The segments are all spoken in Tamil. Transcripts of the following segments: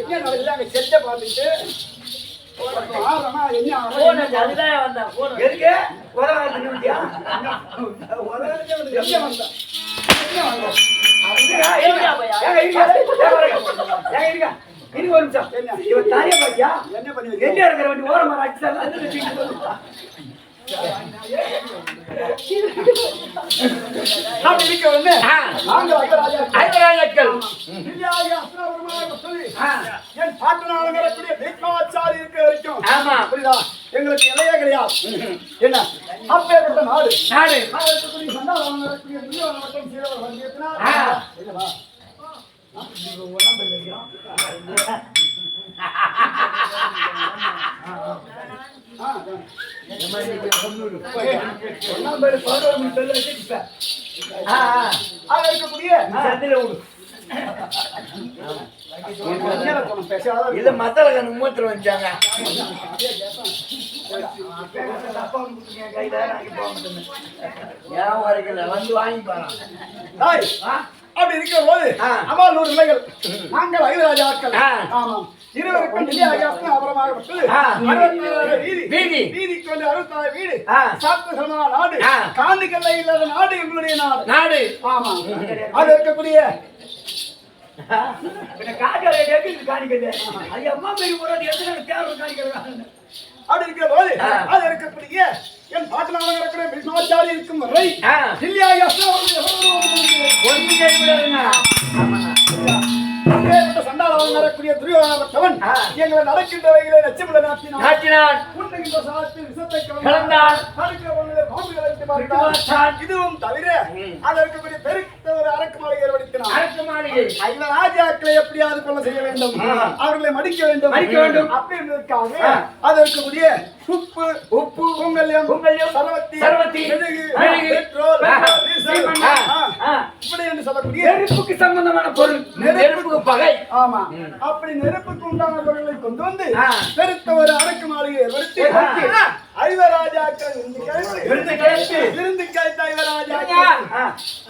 என்ன நடக்குது அங்க செட்ட பார்த்துட்டு எங்களுக்கு இலையே கிடையாது. என்ன அப்பேற்பட்ட நாடு இல்ல மத்தள மூத்திர வச்சாங்க வந்து வாங்கி அப்படி இருக்கிற போது அம்மாளூர் நிலைகள் நாங்கள் ஐவராஜ ஆட்கள் ஆமாம் இருவருக்கும் வீதிக்கு வந்து 64 வீடு சாப்பிட்டு நாடு காணிக்கல்ல இல்லாத நாடு எங்களுடைய நாடு ஆமா அது இருக்கக்கூடிய அப்படி இருக்கிற போது அது இருக்கக்கூடிய என் பாட்டனாக இருக்கிற விஸ்வாச்சாரி இருக்கும் வரை சண்டாளவன் நடக்கூடிய துரியோதனவன் எங்களை நடக்கின்ற வகையிலே நச்சமிட நாட்டினான் உண்ணுகின்ற சாலத்தில் விசத்தை கலந்தான் இதுவும் தவிர அது இருக்கக்கூடிய பெருத்த ஒரு அரக்கு மாளிகை ஏற்படுத்தினார் ராஜாக்களை எப்படியாவது கொள்ள செய்ய வேண்டும் அவர்களை மடிக்க வேண்டும் அப்படின்றதுக்காக அது இருக்கக்கூடிய உப்பு பொங்கல்யம் சரவத்தி பெட்ரோல் இப்படி என்று சொல்லக்கூடிய நெருப்புக்கு சம்பந்தமான பொருள் நெருப்புக்கு பகை ஆமா அப்படி நெருப்புக்கு உண்டான பொருளை கொண்டு வந்து பெருத்த ஒரு அரக்கு மாளிகை ஏற்படுத்தி ஐவராஜாக்கள் விருந்து கேட்டு ஐவராஜாக்கள்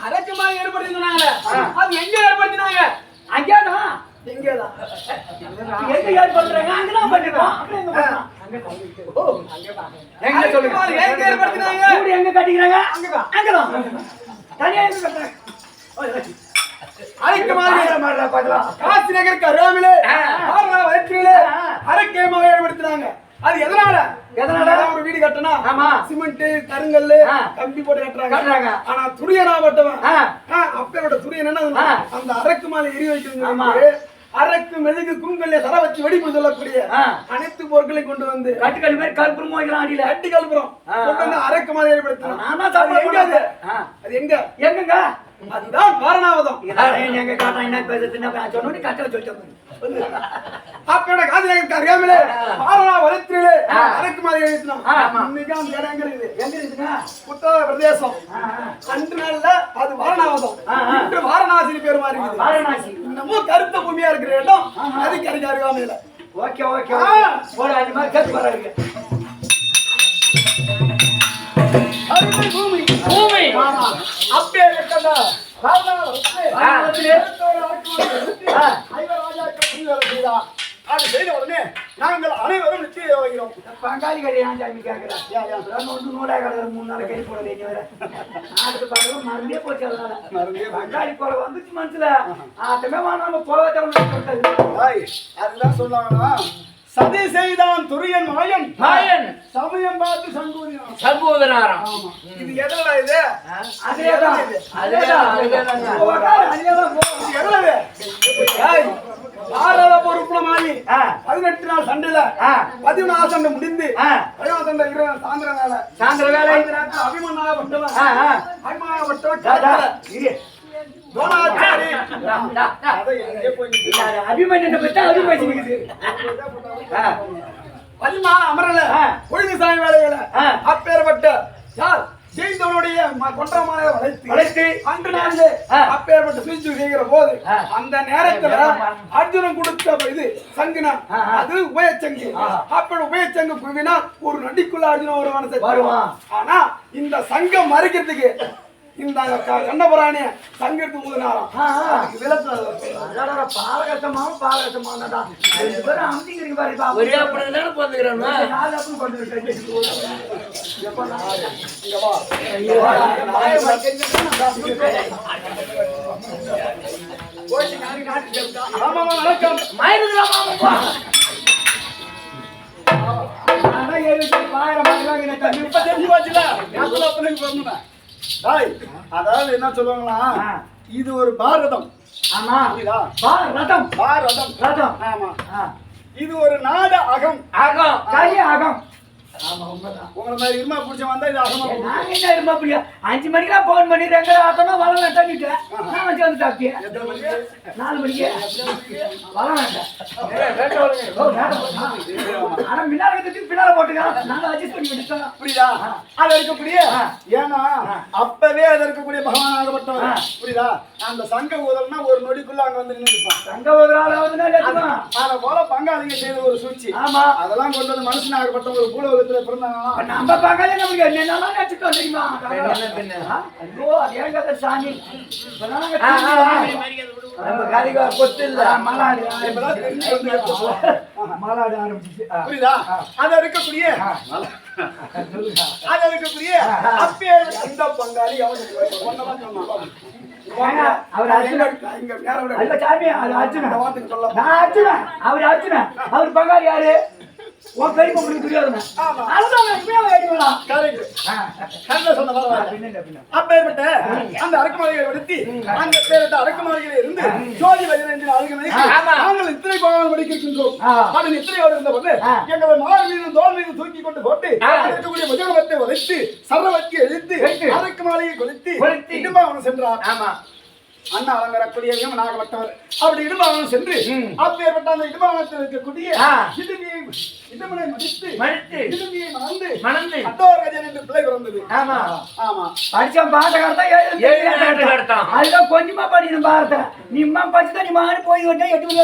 அரக்கு மாளிகை ஏற்படுத்தினாங்க அது எங்க ஏற்படுத்தினாங்க அங்கேதான் எங்கேதான் எங்க ஏற்படுத்துறாங்க அங்கதான் பண்ணிருக்கோம் எங்க சொல்லுங்க எங்க ஏற்படுத்தினாங்க எங்க கட்டிக்கிறாங்க அங்கதான் தனியா எங்க கட்டுறாங்க அரக்கு மாளிகை காசி நகருக்கு அருகாமையிலே அரக்கேமாக ஏற்படுத்தினாங்க. அது எதனால ஒரு வீடு கட்டனா சிமெண்ட் கருங்கல் கம்பி போட்டு கட்டுறாங்க. ஆனா துரியனாவட்டவன் அப்பேரோட துரியன் என்ன அந்த அரக்கு மாலை எரி வைக்கிறது அரக்கு மெழுகு குங்கல்ல சர வச்சு வெடிப்பு சொல்லக்கூடிய அனைத்து பொருட்களையும் கொண்டு வந்து கட்டுக்கல் மாதிரி கல்புரம் வைக்கலாம் அடியில கட்டி கல்புரம் கொண்டு வந்து அரக்கு மாலை ஏற்படுத்தணும். அது எங்கங்க அதுதான் வாரணாவதம். எங்க காட்டா என்ன பேசுறது சொன்னோன்னு கட்டளை சொல்லிட்டு அப்போட காதினகருக்கு அருகாமையிலே வாரணாவதத்திலே அரக்கு மாலை எழுதினோம். இன்னைக்கு அந்த இடம் எங்க இருக்குங்க உத்தர பிரதேசம். அன்று நாள்ல அது வாரணாவதம், இன்று வாரணாசி பேர் மாதிரி இருக்குது. வாரணாசி இன்னமும் கருத்த பூமியா இருக்கிற இடம் அதுக்கு அருகாமையில. ஓகே ஓகே ஒரு 5 மார்க் சேர்த்து போறாங்க. பூமி பூமி அப்பே இருக்கடா அது செய்த உடனே நாங்கள் அனைவரும் நிச்சயம் வைக்கிறோம். பங்காளி கடையை ஜாமி கேட்கிறேன் ஒன்று 100 கடை 3 நாள் கை போட வேண்டிய நாட்டுக்கு பார்க்கணும் மருந்தே போச்சு. அதனால பங்காளி போல வந்துச்சு மனசுல ஆட்டமே வாங்க போக அதுதான் சொல்லுவாங்கன்னா சதி செய்தான் துரியன் மாயன் சமயம் பார்த்து சம்பூதனாராம். இது எதனா இது பொறுப்புல மாறி 18 நாள் சண்டையில 14 நாள் சண்டை முடிந்து 17 சண்டை சாயந்திர வேலை அபிமன்னாகப்பட்டவன் அபிமன்யனை பத்தி அமரல பொழுது சாமி வேலைகளை அப்பேற்பட்ட யார் ஜெயித்தவனுடைய கொன்றமான வளைத்து அன்று நாளிலே அப்பேற்பட்ட சுயற்சி செய்கிற போது அந்த நேரத்துல அர்ஜுனன் கொடுத்த இது சங்குனா அது உபயச்சங்கு. அப்ப உபயச்சங்கு குவினா ஒரு நடிக்குள்ள அர்ஜுனன் ஒரு மனசை வருவான். ஆனா இந்த சங்கம் மறைக்கிறதுக்கு இந்த கண்ணபுராணி சங்கெடுத்து ஊதுனாராம். அதுக்கு விளக்கு பாலகட்டமாவும் பாலகட்டமானதா ரெண்டு பேரும் அமுத்திக்கிறீங்க பாருப்பா. ஒரே அப்படி தானே போந்துக்கிறோம். நாலு அப்படி கொண்டு இங்க வா. ஆமா வணக்கம். மாயிருக்கிறாமா இப்ப தெரிஞ்சு போச்சுல. அதாவது என்ன சொல்லுவாங்களா, இது ஒரு பாரதம். ஆமா புரியுதா? ரதம் பாரதம். ரதம் ஆமா. இது ஒரு நாடு அகம். ஆகம் காரிய ஆகம். ஆமா உண்மைதான். உங்களை மாதிரி இருமா புடிச்ச வந்தா இது அகமா நாங்க என்ன இருமா புரியா 5 மணிக்கெல்லாம் போன் பண்ணி ரெங்க ஆட்டோனா வர வேண்டாம். நான் வச்சு வந்து சாப்பிட்டேன் 4 மணிக்கு வர வேண்டாம். ஆனா மின்னால பின்னால போட்டுக்கலாம். நாங்க அட்ஜஸ்ட் பண்ணி விட்டுட்டோம். புரியுதா? அது இருக்கக்கூடிய ஏன்னா அப்பவே அது இருக்கக்கூடிய பகவானாகப்பட்டவன். புரியுதா? அந்த சங்க ஊதல்னா ஒரு நொடிக்குள்ள அங்க வந்து நின்றுப்பான். சங்க ஊதலாவதுனா அத போல பங்காளிங்க செய்த ஒரு சூழ்ச்சி. ஆமா அதெல்லாம் கொண்டு வந்து மனுஷனாகப்பட்ட ஒரு பூலோகத்துல பிறந்தாங்களா. நம்ம பங்காளி நமக்கு என்னென்னலாம் நினைச்சிட்டோம் தெரியுமா? ஐயோ அது ஏன் கதை சாமி. நம்ம காலிகா கொத்து இல்ல மலாடு மலாடு ஆரம்பிச்சு. புரியுதா? அது இருக்கக்கூடிய அப்பே அந்த பங்காளி அவனுக்கு ஒன்னதான் சொன்னான். அவர் அவர் பங்காளி யாரு? உன் பெரிய பொண்ணு தெரியாதுங்க. அப்பேற்பட்ட அந்த அரக்குமாளிகளை எடுத்து அந்த பேரிட்ட அரக்குமாளிகளை இருந்து ஜோதி வயதில் நாங்கள் இத்தனை பகவான் படிக்கின்றோம். அதன் இத்தனையோடு இருந்தபோது எங்களை மாறு மீது தோல் மீது தூக்கி கொண்டு போட்டு இருக்கக்கூடிய முஜகமத்தை உரைத்து சரவத்தி எழுத்து அரக்குமாளியை கொளுத்தி இடும்பாவனம் சென்றார். ஆமா அண்ணா அலங்கரக்கூடிய நாகப்பட்டவர் அப்படி இடும்பாவனம் சென்று அப்பேற்பட்ட அந்த இடும்பாவனத்தில் இருக்கக்கூடிய இடமனை மடித்து இடுமியை மணந்து அட்டோரகஜன் என்று பிள்ளை பிறந்தது. ஆமா ஆமா படிச்சோம் பாட்டை அதுதான் கொஞ்சமா படிக்கணும் பாரத. நீ அம்மா படிச்சுதான் நீ மாறி போய் விட்டா 8 மணி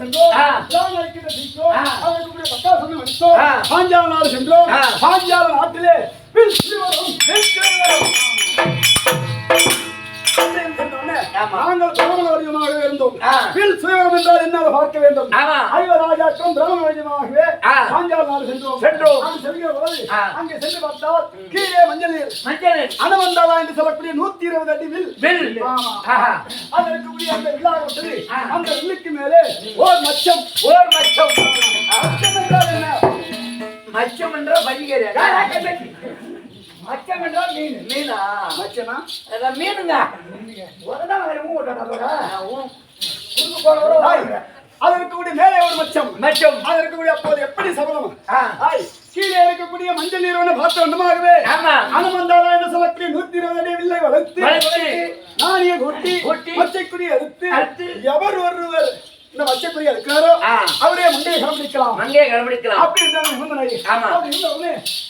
சென்றோம். பாஞ்சால நாட்டிலே நாங்கள் பிரமண வடிவமாக இருந்தோம். சுயவரம் என்றால் என்ன பார்க்க வேண்டும். ஐவராஜாக்கம் பிரமண வடிவமாகவே பாஞ்சால நாடு சென்றோம். அங்கே சென்று பார்த்தால் கீழே மஞ்சள் நீர் அனவந்தாளா என்று சொல்லக்கூடிய 120 அடி வில். அது இருக்கக்கூடிய அந்த விழாவத்தில் அந்த வில்லுக்கு மேலே ஓர் மச்சம் என்றால் என்ன? மச்சம் என்றால் வழிகிறேன். மச்சம் என்றால் மீனா மச்சனா மீனுங்க. அது இருக்கக்கூடிய மேலே ஒரு மச்சம் அது இருக்கக்கூடிய அப்போது எப்படி சபலம் கீழே இருக்கக்கூடிய மஞ்சள் நீரோட பார்த்த ஒன்றுமாகவே அனுமந்தாளா என்று சொல்லக்கூடிய 120 அடி வில்லை வளர்த்து நாணிய கொட்டி மச்சைக்குடி அறுத்து எவர் ஒருவர் இந்த மச்சக்குரிய இருக்கிறாரோ அவரே மண்டையை கடைபிடிக்கலாம். அப்படி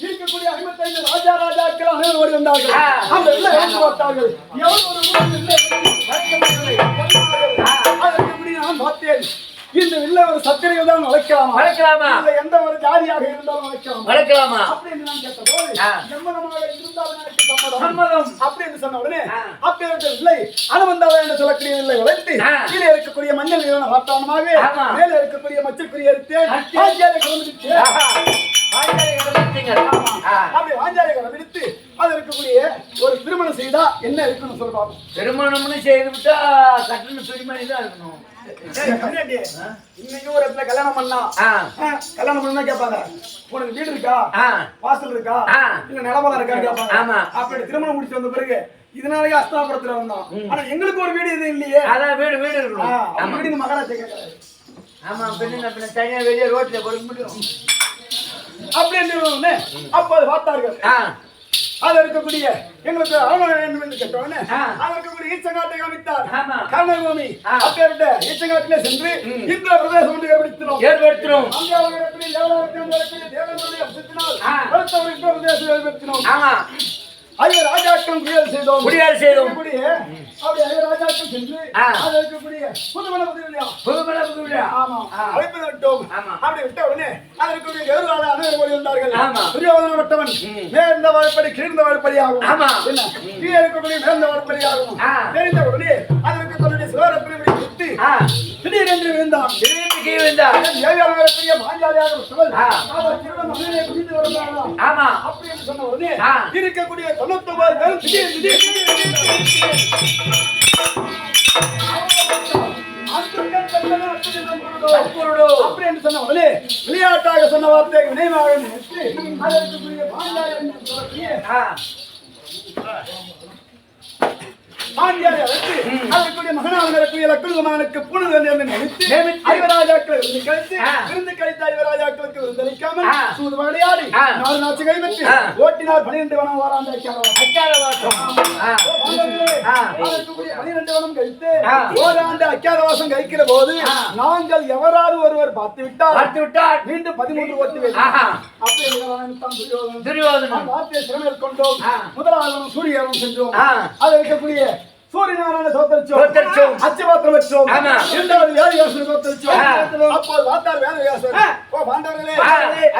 இருக்கக்கூடிய 55 ராஜாக்கள் அனைவரும் ஓடி வந்தார்கள். அந்த வில்லை வளர்த்து பார்த்தார்கள். எவர் ஒரு நான் பார்த்தேன். இந்த வில்லை ஒரு சத்திரிகள் தான் வளர்க்கலாமா? எந்த ஒரு ஜாதியாக இருந்தாலும் வளர்க்கலாமா? அப்படின்னு நான் கேட்டபோது எம்மனமாக இருந்தாலும் எனக்கு சம்மதம் அப்படின்னு சொன்ன உடனே அப்பேற்பட்ட வில்லை அனுமந்தாளா என்று சொல்லக்கூடிய வில்லை வளர்த்து கீழே இருக்கக்கூடிய மஞ்சள் நிறுவன வார்த்தானமாக மேலே இருக்கக்கூடிய மச்சக்குரிய அப்படி வாஞ்சாலை கலப்பிடித்து அது இருக்கக்கூடிய ஒரு திருமணம் செய்தா என்ன இருக்குன்னு சொல்றாங்க. திருமணம்னு செய்து விட்டா கட்டணம் துணிமணி தான் இருக்கணும். இன்னைக்கு ஒரு இடத்துல கல்யாணம் பண்ணா கேட்பாங்க, உனக்கு வீடு இருக்கா, வாசல் இருக்கா, இல்ல நிலமலம் இருக்கா கேட்பாங்க. அப்படி திருமணம் முடிச்சு வந்த பிறகு இதனாலேயே அஸ்தாபுரத்துல வந்தோம். ஆனா எங்களுக்கு ஒரு வீடு இது இல்லையே. அதான் வீடு இருக்கணும். வீடு இந்த மகாராஜா கேட்கறாரு. ஆமா பின்ன தனியா வெளியே ரோட்ல கொடுக்க முடியும் அப்படின்னு அப்ப பார்த்தார்கள். அது இருக்கக்கூடிய எங்களுக்கு அவன வேண்டும் என்று கேட்டவனே அதற்குரிய ஈச்சங்காட்டை காமித்தார் கர்ணபூமி அப்பேற்பட்ட ஈச்சங்காட்டிலே சென்று இந்திர பிரதேசம் ஒன்று ஏற்படுத்தினோம் அங்கே அவர்களுடைய தேவனுடைய அம்சத்தினால் இந்திர பிரதேசம் ஏற்படுத்தினோம் ஐயா ராஜாக்களும் குடியேறு செய்தோம் அப்படி ஐயா ராஜாக்கள் சென்று அது இருக்கக்கூடிய புதுமண புதுவிழா ஆமா அழைப்பது விட்டோம் அப்படி விட்ட உடனே அதற்குரிய எதிரான அனைவரும் வந்தார்கள் துரியோதன வட்டவன் மேர்ந்த வாழ்ப்படி கீழ்ந்த வாழ்ப்படி ஆகும் என்ன கீழே இருக்கக்கூடிய மேர்ந்த வாழ்ப்படி ஆகும் தெரிந்த உடனே அதற்கு தன்னுடைய சிவரப்படி விட்டு திடீரென்று விழுந்தான் ஏழையாளர்களுடைய பாஞ்சாலியாக விட்டவள் அவர் திருடன் மகனை குடித்து வருகிறாராம் அப்படி என்று சொன்ன உடனே இருக்கக்கூடிய 99 பேரும் அப்படி என்று சொன்ன உடனே விளையாட்டாக சொன்ன வார்த்தை வினைவாக நினைத்து அதற்குரிய பாண்டியாரை அழைத்து அதற்குரிய மகனாக இருக்கக்கூடிய லக்குமானுக்கு புனிதன் என்று நினைத்து ஐவராஜாக்கள் விருந்து கழித்த ஐவராஜாக்களுக்கு விருந்தளிக்காமல் சூது விளையாடி 4 நாட்சி கைப்பற்றி ஓட்டினார் 12 வனம் வாராந்த அதற்குரிய 12 வனம் கழித்து ஓராண்டு அக்கியாதவாசம் கழிக்கிற போது நாங்கள் எவராது ஒருவர் பார்த்து விட்டால் மீண்டும் 13 ஓட்டுவேன் அப்படி துரியோதனன் வார்த்தையை சிறமையில் கொண்டோம் முதலாவது சூரியனும் சென்றோம் அது இருக்கக்கூடிய சூரியநாராயண சோத்தரிச்சோம் அச்சபாத்திரம் வச்சோம் இரண்டாவது வேதவியாசன் சோத்தரிச்சோம் அப்போது வாத்தார் வேதவியாசன் ஓ பாண்டவர்களே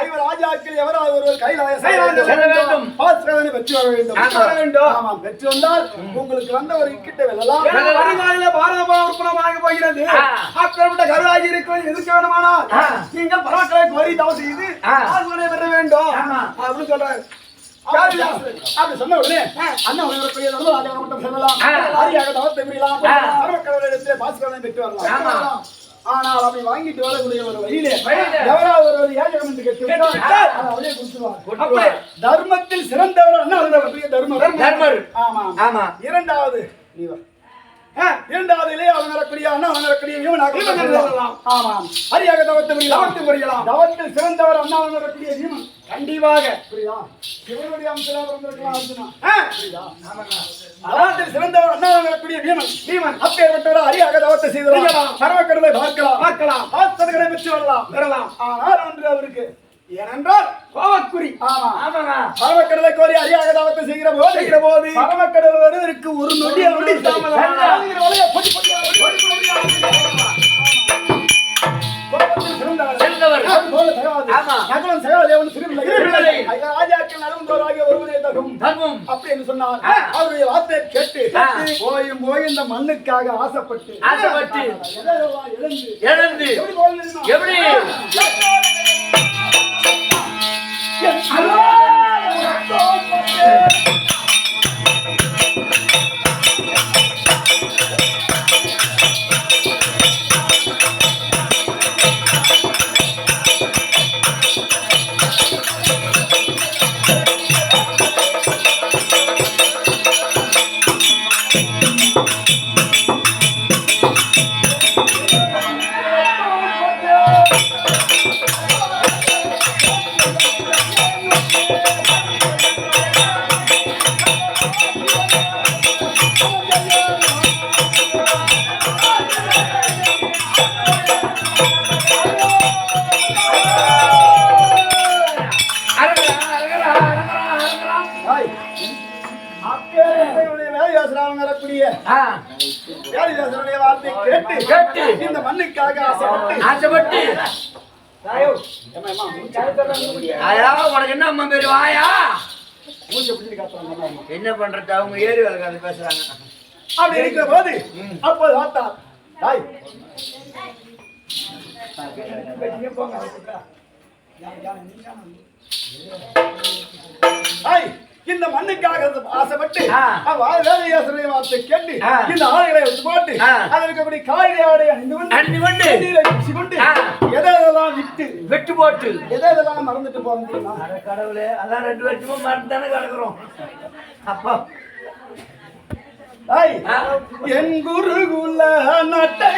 ஐவர் ராஜாக்கள் எவராவது ஒருவர் கைலாயம் பாஸ்கரனை வெற்றி வர வேண்டும் ஆமாம் வெற்றி வந்தால் உங்களுக்கு வந்த ஒரு கிட்ட வெல்லலாம் வருங்காலில பாரத உறுப்பினமாக போகிறது அப்படிப்பட்ட கருவாகி இருக்கிறது எதிர்க்க வேண்டுமானால் நீங்கள் பராக்களை கோரி தவறு செய்து பாஸ்கரனை பெற வேண்டும் அப்படின்னு சொல்றாரு அப்படி சொன்ன உடனே அண்ணன் உணர்வுடைய ராஜா மட்டும் செல்லலாம் ஆரியாக தவத்தை புரியலாம் அரவக்கடவுளிடத்திலே பாஸ்கரனை பெற்று வரலாம் ஆனால் அப்படி வாங்கிட்டு வரக்கூடிய ஒரு வழியிலே எவராவது ஒரு ஏஜகம் என்று கேட்டுவிட்டால் அவரே கொடுத்துருவார் தர்மத்தில் சிறந்தவர் அண்ணன் தர்மர் ஆமா இரண்டாவது இரண்டாவது அவன் வரக்கூடிய அண்ணா அவன் வரக்கூடிய வீமன் ஆமாம் ஹரியாக தவத்தை புரியலாம் தவத்தில் சிறந்தவர் அண்ணா அவன் வரக்கூடிய வீமன் கண்டிப்பாக புரியுதா இவருடைய அம்சம் தவத்தில் சிறந்தவர் அண்ணா அவன் வரக்கூடிய வீமன் அப்பேற்பட்டவர் ஹரியாக தவத்தை செய்து சர்வக்கடலை பார்க்கலாம் பார்த்ததுகளை பெற்று வரலாம் ஆனால் ஒன்று அவருக்கு ஏனென்றால் கோவக்குறி பரமக்கடலை கோரி அறியாக தாவத்தை செய்கிற போது பரமக்கடல் வருவதற்கு ஒரு நொடி அப்படி என்று சொன்னார் அவருடைய வார்த்தையை கேட்டு போய் இந்த மண்ணுக்காக ஆசைப்பட்டு இழந்து எப்படி இந்த மண்ணுக்காக ஆசைப்பட்டு உனக்கு என்ன அம்மா பேரு வாயா என்ன பண்றது அவங்க ஏறி வேலை பேசுறாங்க அப்படி இருக்கிற போது அப்போது வார்த்தார் இந்த மண்ணுக்காக ஆசைப்பட்டு வேலையாசனை வார்த்தை கேட்டு இந்த ஆடைகளை போட்டு அதற்கு காய்கறி ஆடை அணிந்து கொண்டு எதெல்லாம் விட்டு போட்டு எதெல்லாம் மறந்துட்டு போக கடவுளே அதான் 2 வருஷமும் மறந்து தானே கிடக்குறோம் அப்பா என் குருகுல நட்டை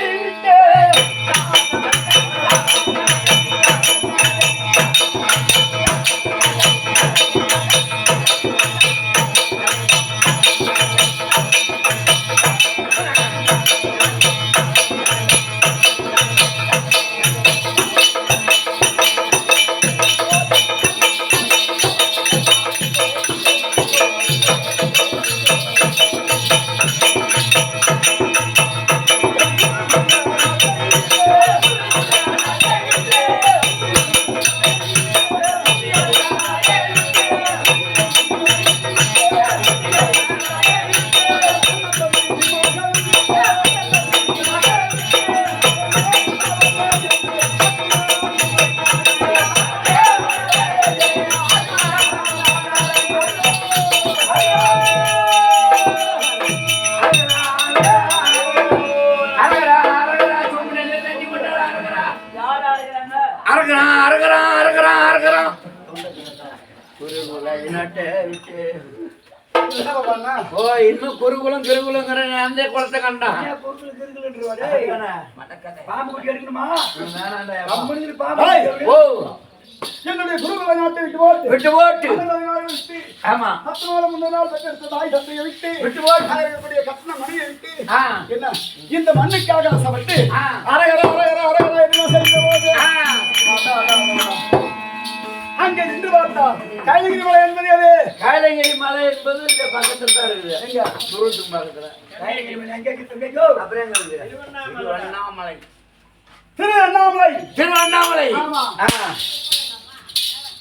அரகறான் ஓ இன்னும் குருகுலம் கிருகுலங்கிற அந்த குளத்தை கண்டான் பாம்பு குட்டி எடுக்கணுமா ஓ என்னுடைய குருகுல நாட்டை விட்டு போட்டு விட்டு போட்டு ஆமா 10 நாள் முன்ன நாள் பெற்ற தாய் தந்தையை விட்டு விட்டு போட்டு அவர்களுடைய கட்டண மணியை விட்டு ஆ என்ன இந்த மண்ணுக்காக ஆசைப்பட்டு அரகர அரகர அரகர என்ன செய்ய போது அங்கே நின்று பார்த்தார் கைலகிரி மலை என்பது அது கைலகிரி மலை என்பது இந்த பக்கத்துல தான் இருக்குது எங்க தூரத்துக்கு பக்கத்துல கைலகிரி மலை எங்க இருக்கு அப்புறம் எங்க இருக்குது திருவண்ணாமலை திரு அண்ணாமலை திருவண்ணாமலை ஆமா ஆ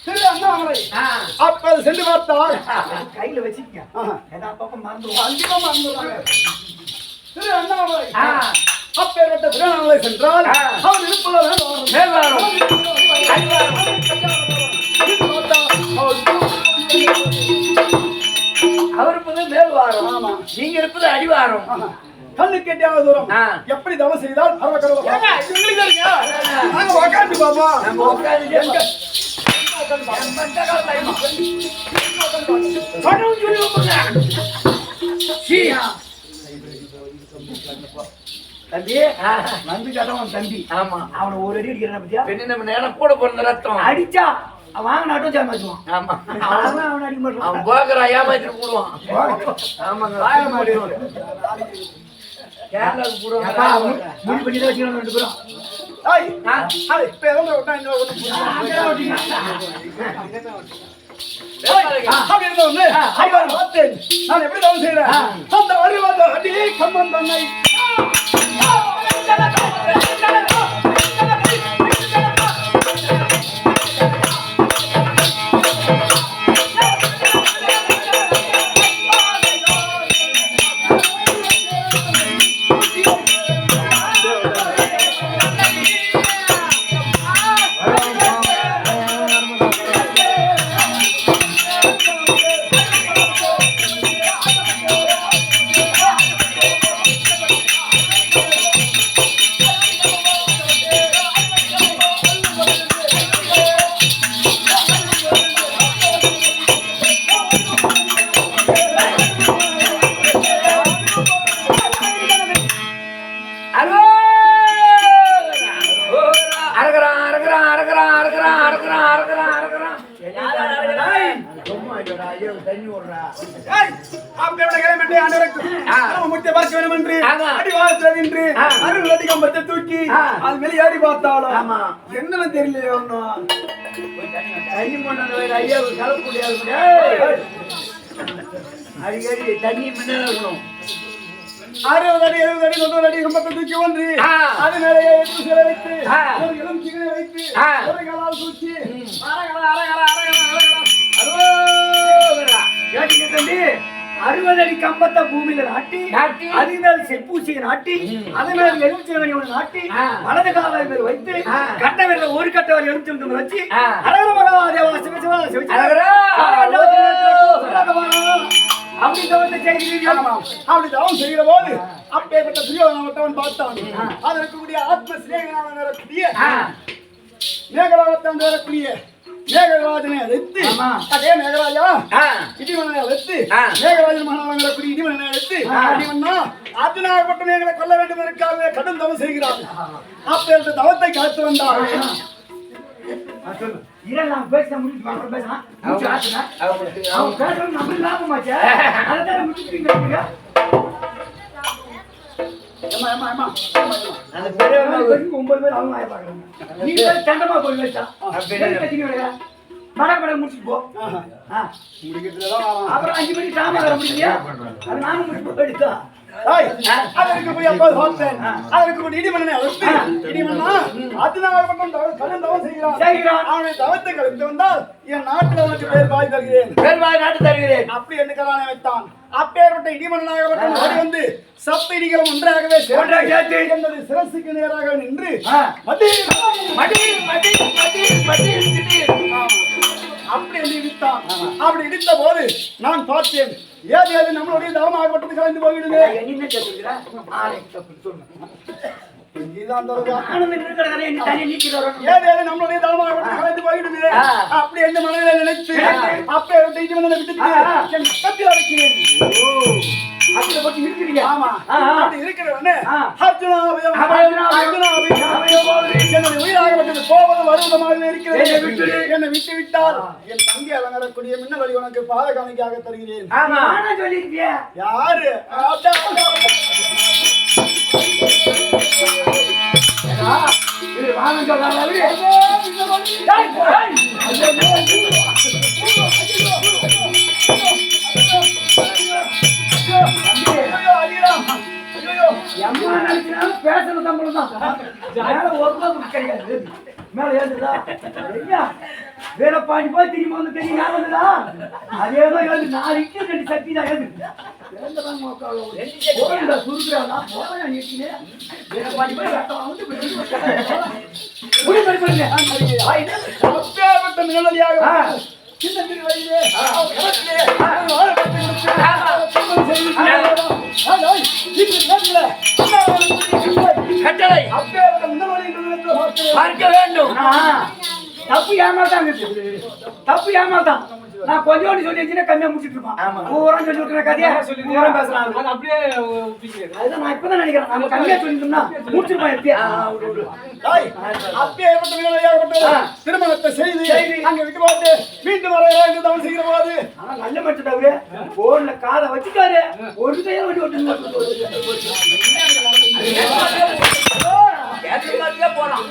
திரு அண்ணாமலை ஆ அப்ப சென்று பார்த்தார் கையில வச்சுக்கங்க ஏதா பக்கம் மறந்துடுவோம் அங்கிமா மறந்துடுறாங்க திரு அண்ணாமலை ஆ அப்பேற்பட்ட திரு அண்ணாமலை சென்றால் அவர் இருப்பதாக மேல்வாரம் அவர் இருப்பது மேல்வாரம் ஆமா நீங்க இருப்பது அடிவாரம் கண்ணு கெட்டியாத தூரம் ஆ. எப்படி தவம் செய்தால் பரவக்கடவுள் நாங்க உக்காந்து பாப்பா நம்ம உட்கார்ந்து தம்பி வந்து கதவன் தம்பி ஆமா அவனை ஒரு அடி அடிக்கிறான் பத்தியா பெண்ணு நம்ம நேரம் கூட பிறந்த ரத்தம் அடிச்சா வாங்க நாட்டும் ஜாமாச்சுவான் ஆமா அவன் அடிக்க மாட்டான் அவன் போக்குறான் ஏமாத்திட்டு போடுவான் ஆமாங்க வாய மாட்டேன் கேரளாவுக்கு போடுவாங்க முடி பண்ணி தான் வச்சுக்கணும் ரெண்டு பேரும் ஏய் அது இப்ப எதோ விட்டா இன்னொரு அப்படி இருந்தவொன்னு ஐவர் பார்த்தேன் நான் எப்படி தவம் செய்யறேன் அந்த அறிவாத அடியே கம்மன் தன்னை தூக்கி அது வெளியாடி பார்த்தாலும் என்னன்னு தெரியலையே ஒன்னும் அடிக்கடி தண்ணி மின்னல் இருக்கணும் 60 அடி 70 அடி 90 அடி கம்பத்தை தூக்கி ஒன்று அது மேலேயே எடுத்து சிலை வைத்து ஒரு இளம் சிகனை வைத்து ஒரு காலால் தூக்கி தம்பி 60 அடி கம்பத்தை பூமியில நாட்டி அது மேல் செப்பூசியை நாட்டி அது மேல் எலுமிச்சை ஒன்று நாட்டி வலது காலை மேல் வைத்து கட்ட மேல ஒரு கட்ட வரை எலுமிச்சை வச்சு அரகர மகாதேவா சிவசிவா அப்படி தவத்தை செய்கிறீர்கள் அப்படி தவம் செய்கிற போது அப்பேற்பட்ட துரியோதனவன் பார்த்தான் அதற்கு கூடிய ஆத்ம சிநேகனாக வரக்கூடிய மேகராஜன் வரக்கூடிய மேகராஜனை அழைத்து அதே மேகராஜா இடிமனை அழைத்து மேகராஜன் மகனாக வரக்கூடிய இடிமனை அழைத்து இடிமன்னா ஆத்தினாகப்பட்ட மேகலை கொல்ல வேண்டும் இருக்காக கடும் தவம் செய்கிறார் அப்பேற்பட்ட தவத்தை காத்து வந்தார் இதெல்லாம் பேச முடியும் பேசலாம் அவன் பேசுறது நம்ம லாபமாச்சே அதான் முடிச்சுட்டீங்க அந்த பெரியவங்க 9 பேர் அவங்க ஆயிப்பாங்க நீ சண்டமா போய் வச்சா மடப்பட முடிச்சுட்டு போ அப்புறம் 5 மணிக்கு சாமி வர முடியலையா அது நானும் முடிச்சு போயிடுதா அதற்கு போய் அப்போது பார்த்தேன் அதற்கு போய் இடிமனை அழைத்து இடிமன்னா ஆத்தினாகப்பட்டம் கடும் தவம் செய்கிறான் அவனை தவத்தை கழித்து வந்தால் என் நாட்டில் உனக்கு பேர் வாய் தருகிறேன் நாட்டு தருகிறேன் அப்படி என்று கலானை வைத்தான் அப்பேற்பட்ட இடிமன்னாகப்பட்டம் ஓடி வந்து சப்த இடிகளும் ஒன்றாகவே சேர்த்து என்பது சிரசுக்கு நேராக நின்று அப்படி என்று இடித்தான் அப்படி இடித்த போது நான் பார்த்தேன் ஏது ஏது நம்மளுடைய தவமாகப்பட்டது கலந்து போயிடுது. என்ன கேட்டுக்கிறா ஆளை தப்பு சொல்லுங்க. இதுதான் தருவா. ஆனந்த இருக்கிறதானே என்ன தனியா நீக்கி வரணும். ஏது ஏது நம்மளுடைய தவமாகப்பட்டது கலந்து போயிடுது. அப்படி என்ன மனதில நினைத்து அப்பே விட்டு இது வந்து விட்டுட்டு என் கத்தியா இருக்கிறேன். அதுல பத்தி இருக்கிறீங்க. ஆமா. அப்படி இருக்கிறவனே அர்ஜுனாவியம் என்னுடைய உயிராகப்பட்டது போவது வருவதுமாக இருக்கிறது. என்னை விட்டு விட்டால் என் தங்கை அலங்கரக்கூடிய மின்னல் வழி உனக்கு பாத காணிக்கையாக தருகிறேன். ஆமா நானா சொல்லிருக்கியா? யாரு இது வாங்க சொல்றாரு. எம்மா நினைச்சினாலும் பேசுறது நம்மளும் தான். மேல ஒரு கிடையாது. மேல ஏழுதா வேற பாடி போய் திரும்பி வந்து தெரியும் யாருதா அதேதான் ஏழு 4 இட்லி 2 சட்னி தான் ஏழு சுருக்குறாங்க வேற பாடி போய் கட்டளை பார்க்க வேண்டும். தப்பு ஏமாத்தான் தப்பு ஏமாத்தான். நான் கொஞ்சோண்டு சொல்லி வச்சுன்னா கம்மியா முடிச்சுட்டு இருப்பான். பூரா சொல்லி விட்டுற கதையா பூரா பேசுறாங்க. அப்படியே அதுதான் நான் இப்பதான் நினைக்கிறேன். நம்ம கம்மியா சொல்லிட்டோம்னா முடிச்சிருப்பான் எப்படியா. திருமணத்தை செய்து அங்க விட்டு போட்டு மீண்டும் வர தவன் செய்கிற போது ஆனா நல்ல மட்டும் அவரு போன்ல காதை வச்சுட்டாரு. ஒரு கையில வண்டி ஓட்டு போலாம்.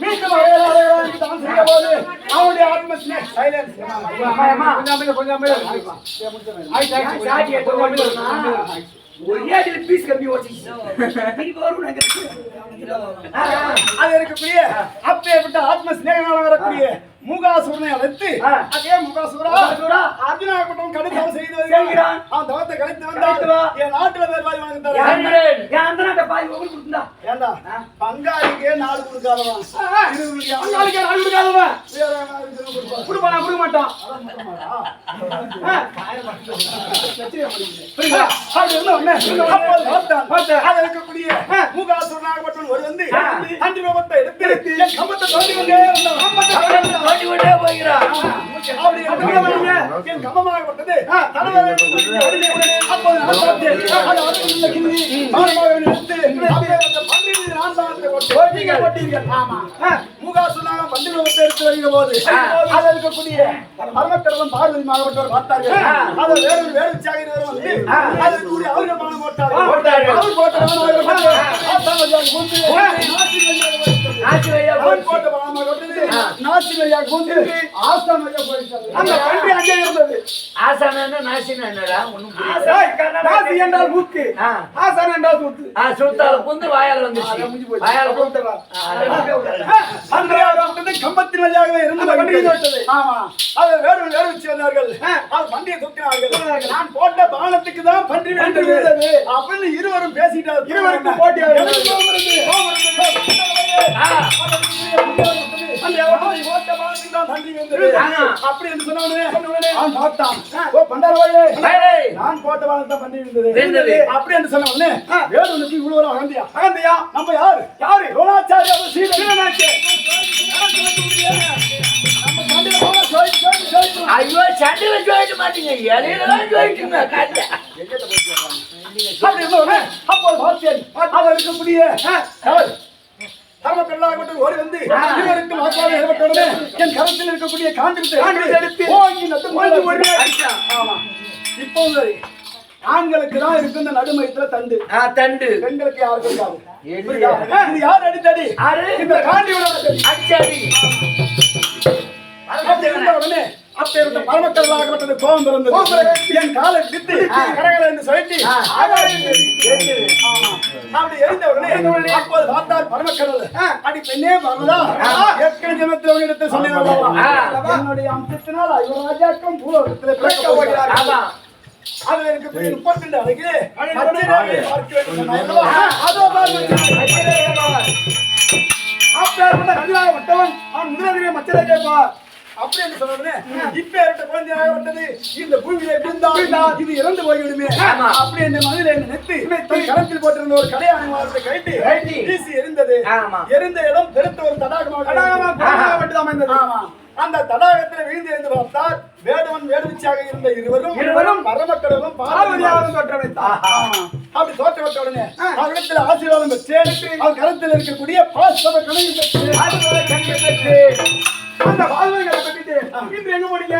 மீண்டும் தவன் செய்கிற போது அவனுடைய ஆத்ம சைலன்ஸ் ஒரே பீஸ் கம்மி ஓட்டி அது இருக்கக்கூடிய அப்பேற்பட்ட ஆத்ம சிநேகனால வரக்கூடிய மூகாசுரனை அழைத்து அதே மூகாசுரா அர்ஜுனாகப்பட்டவன் கடுத்தவன் செய்து வருகிறான். அவன் தவத்தை கழித்து வந்தால் என் நாட்டுல பேர் பாதி வாங்கி கொடுத்தா ஏண்டா பங்காளிக்கே 4 கொடுக்காதவன் பங்காளிக்கே 4 கொடுக்காதவன் கொடுப்பானா கொடுக்க மாட்டான். அது இருக்கக்கூடிய மூகாசுரனாகப்பட்டவன் ஒரு வந்து அன்று கோபத்தை எடுத்து என் கம்பத்தை தோண்டி கொண்டே வந்தான். போகிறார். என் கம்பமாகப்பட்டது அப்போது நான் பார்த்தேன். மூகாசுரனாக பண்டிகை எடுத்து வருகிற போது அது இருக்கக்கூடிய பரமக்கடலும் பார்வதி மாவட்டவர் பார்த்தார்கள். அதை வேறு வித்தியாக வந்து அது கூடிய அவர்கள் மானம் போட்டார்கள். அவர் போட்டவன் போட்ட மானமாகப்பட்டது நாசி வழியாக கொண்டு ஆஸ்தான் வழியாக போயிட்டார்கள். அந்த கண்டி அங்கே இருந்தது. ஆசானா நாசினா என்னடா ஒண்ணும் புரியல. நாசி என்றால் மூக்கு, ஆசான் என்றால் மூக்கு. சுத்தால புந்து வாயால வந்துச்சு. வாயால புந்து கம்பத்தின் வழியாகவே இருந்து ஆமா அதை வேறு வேறு வச்சு வந்தார்கள். அது பண்டிகை தூக்கினார்கள். நான் போட்ட பானத்துக்கு தான் பன்றி வேண்டது அப்படின்னு இருவரும் பேசிட்டார்கள். இருவருக்கும் போட்டியாக அப்படி என்று சொன்னவனே அவன் பார்த்தான். ஓ பண்டாரவாயே நான் போட்ட பானத்தான் பன்றி இருந்தது அப்படி என்று சொன்னவனே வேறொன்னுக்கு இவ்வளவு அகந்தியா நம்ம யாரு ரோணாச்சாரியா சீலனாச்சே ஐயோ சண்டையில ஜோயிக்க மாட்டீங்க, இலையில ஜோயிக்குங்க. அப்போது பார்த்தேன் அவர் இருக்கக்கூடிய தர்மக்கல்லாகப்பட்டு ஓடி வந்து இருவருக்கும் வாக்குவாதம் ஏற்பட்டவுடனே என் கரத்தில் இருக்கக்கூடிய காந்திரத்தை எடுத்து இப்போது ஆண்களுக்கு தான் இருக்கு இந்த நடுமையத்துல தண்டு பெண்களுக்கு யாருக்கு இருக்காது. இது யார் அடித்தடி? இந்த காண்டியோட அடிச்சடி. உடனே அப்பேற்பட்ட பரமக்கல்லாகப்பட்டது கோபம் பிறந்தது. என் காலை விட்டு கரகரை என்று சொல்லி அப்படி எரிந்த உடனே அப்போது பார்த்தார் பரமக்கடல். அடி பெண்ணே பரமதா ஏற்கனவே ஜனத்தில் இடத்தை சொன்னீங்க என்னுடைய அம்சத்தினால் ஐவராஜாக்கம் பூலோகத்தில் பிறக்க போகிறார்கள். அது எனக்கு 32 அழகு அப்பேற்பட்ட கதிராகப்பட்டவன் அவன் முதலிலே மச்சரை கேட்பார். அப்படின்னு சொன்னோடனே இப்பேற்பட்ட குழந்தையாகப்பட்டது இந்த பூமியிலே விழுந்தால் இது இறந்து போய்விடுமே அப்படி என்ற மனதில் என்ன நெத்தி தன் கரத்தில் போட்டிருந்த ஒரு கடையான வாரத்தை கட்டி வீசி எரிந்தது. எரிந்த இடம் பெருத்த ஒரு தடாகமாக அமைந்தது. அந்த தடாகத்தில் விழுந்து இருந்து பார்த்தால் வேடுவன் வேடுவிச்சியாக இருந்த இருவரும் பரமக்கடலும் பார்வதியாகவும் தோற்றமைத்தார். அப்படி தோற்றமைத்த உடனே அவரிடத்தில் ஆசீர்வாதம் பெற்று அவர் கருத்தில் இருக்கக்கூடிய பாஸ்பவ கணையை பெற்று அந்த வாழ்வைகளை பெற்றுட்டு இன்று எங்க போனீங்க?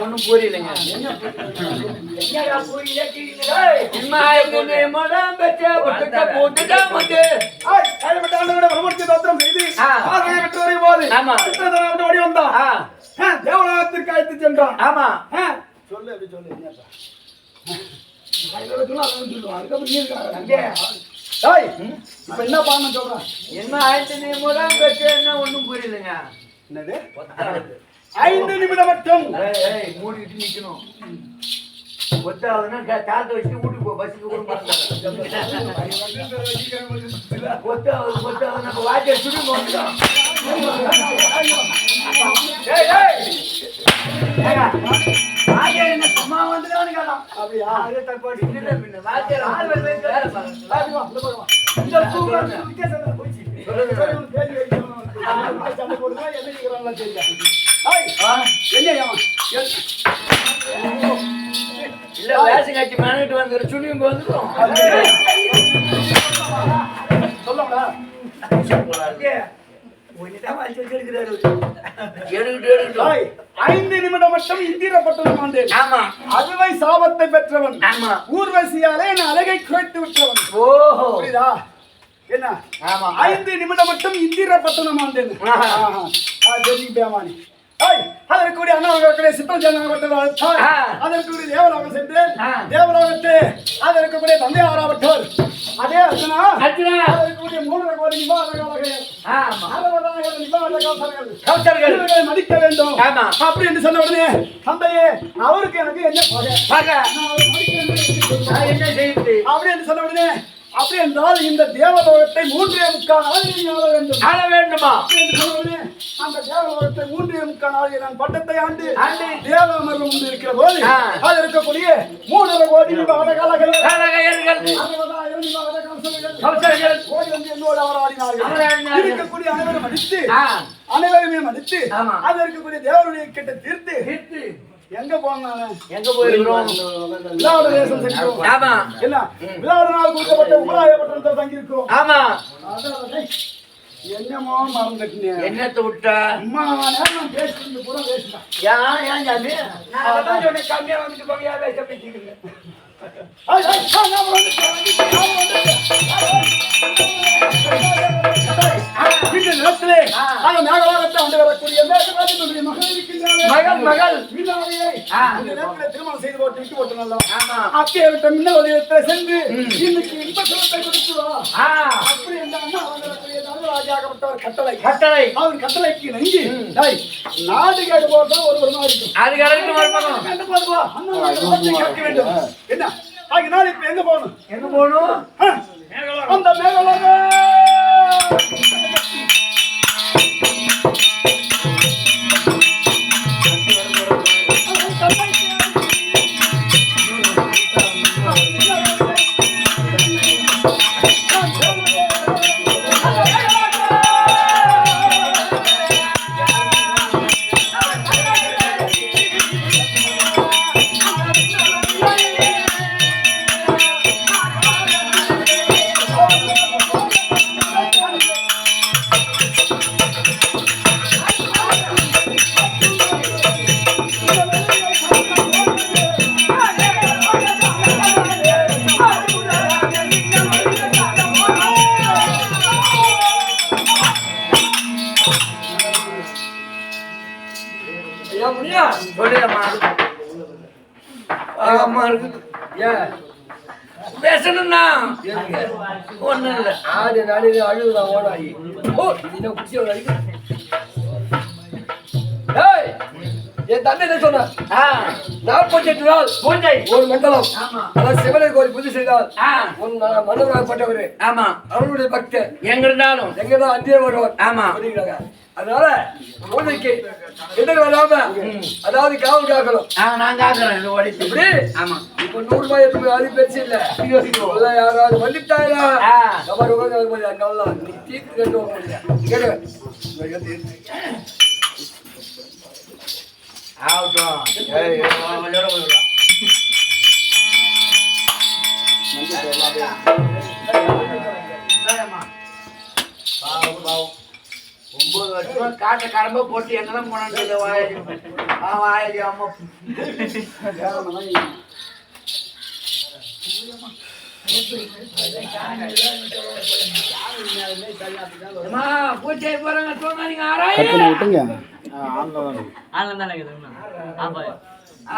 ஒன்னும் புரியலைங்க. தேவலோகத்திற்கு அழைத்து சென்றான். ஆமா சொல்லு அப்படி சொல்லு. இப்ப என்ன பாடணும் சொல்றேன்? என்ன ஆயிரத்தி நிமிடம் பெற்று என்ன ஒன்னும் புரியலைங்க. என்னது 5 நிமிடம் மட்டும் மூடிட்டு நிக்கணும். ஒத்தாவதுன்னா காத்து வச்சு வீட்டுக்கு போ. பஸ்ஸுக்கு கூட ஒத்தாவது நம்ம வாத்திய சுடி போட்டுட்டோம். என்ன சும்மா வந்துட்டான்னு கேட்டான். அப்படியா? இல்ல வேஷம் காட்சி மேனிட்டு வந்துரு சுனியும் வந்துடும். சொல்லுங்களா? எடுக்கிட்டு 5 நிமிடம் மட்டும் இந்திரப்பட்டவன் வந்தேன். ஆமா அறுவை சாபத்தை பெற்றவன். ஆமா ஊர்வசியாலே என் அழகை குறைத்து விட்டவன். ஓஹோ புரியுதா? என்ன? ஆமா 5 நிமிடம் மட்டும் இந்திரப்பட்டவன் வந்தேன். தெரிஞ்சுக்கிட்டேமானி அதற்குரிய அண்ணாவர்களுடைய சித்தஞ்சனாகப்பட்டவர் அதற்குரிய தேவலோகம் சென்று தேவலோகத்து அதற்கு இருக்கக்கூடிய தந்தையாராவட்டவர் அதே அர்ஜுனா அதற்குரிய 3 கோடி நிவாரணர்கள் மதிக்க வேண்டும் அப்படி என்று சொன்ன உடனே தந்தையே அவருக்கு எனக்கு என்ன என்ன செய்யுது அப்படி என்று சொன்ன உடனே அப்படி என்றால் இந்த தேவலோகத்தை 3.25 நாள் ஆள வேண்டும். ஆள வேண்டுமா? அந்த தேவலோகத்தை 3.25 நாள் நான் பட்டத்தை ஆண்டு தேவமரம் வந்து இருக்கிற போது அது இருக்கக்கூடிய 3.5 கோடி நிவாரணர்கள் 60,000 கோடி வந்து என்னோடு அவராடினார்கள். இருக்கக்கூடிய அனைவரும் மதித்து அனைவருமே மதித்து அது இருக்கக்கூடிய தேவனுடைய கிட்ட தீர்த்து எங்க போனாங்க? எங்க போயிருக்கிறோம்? விளையாட தேசம் சென்றோம். ஆமா என்ன விளையாட நாள் கொடுக்கப்பட்ட உபராயப்பட்டத்தில் தங்கி இருக்கோம். ஆமா என்னமோ மறந்துட்டீங்க. என்னத்தை விட்டா அம்மா நான் பேசுறது பூரா பேசுறேன். ஏன் ஜாமி நான் அதான் சொன்னேன் கம்மியா வந்துட்டு பகையா பேச பேசிக்கிறேன். மகள் திருமணம் செய்து போட்டு விட்டு போட்டு அப்பேற்பட்ட மின்னல் சென்று இன்னைக்கு இன்ப சுகத்தை கொடுத்துருவோம். அப்படி ராஜாகப்பட்டவர் கட்டளை அவர் கட்டளைக்கு நங்கி நாடு கேட்டு போறது ஒரு மாதிரி இருக்கும். அது கரெக்ட் கேட்க வேண்டும். என்ன அதனால இப்ப எங்க போகணும்? அந்த மேகலோகம் ஆமா இருக்குது. ஏன் பேசணும்னா ஒண்ணும் இல்ல. ஆடு நாடு அழுகுதா ஓடாயி ஓ இன்னும் குச்சி அடிக்க ஏய் என் தந்தை என்ன சொன்ன 48 நாள் பூஜை. ஒரு மண்டலம் ஆமா. அதான் சிவனுக்கு ஒரு பூஜை செய்தால் ஆ, மன்னவராகப்பட்டவரு ஆமா. அவருடைய பக்தர் எங்க இருந்தாலும் எங்கதான் அன்றே வருவார் ஆமா. புரியுறாங்க அதனால பூஜைக்கு இடர் வராம அதாவது காவல் காக்கணும் நான் காக்குறேன் இது ஓடிட்டு. இப்படி ஆமா. இப்ப 100 ரூபாய் எடுத்து அது பெருசு இல்ல இல்ல யாராவது வந்துட்டாயா ஆ. கவர் நல்லா நீ தீர்த்து கட்டு கேடு ஆகட்டும். ஏய், இதோட போயிடலாம். இந்தாயம்மா. பாவம், பாவம். 9 வருஷமா காட்டை கடம்ப போட்டு எங்கெல்லாம் போனான்னு சொல்லு, வாயாடி. வாயாடி அம்மா. அம்மா, பூஜை போறாங்க சொன்னா நீங்க ஆராய விட்டுங்க ஆன்லைன் தானே இருக்குது. ஆ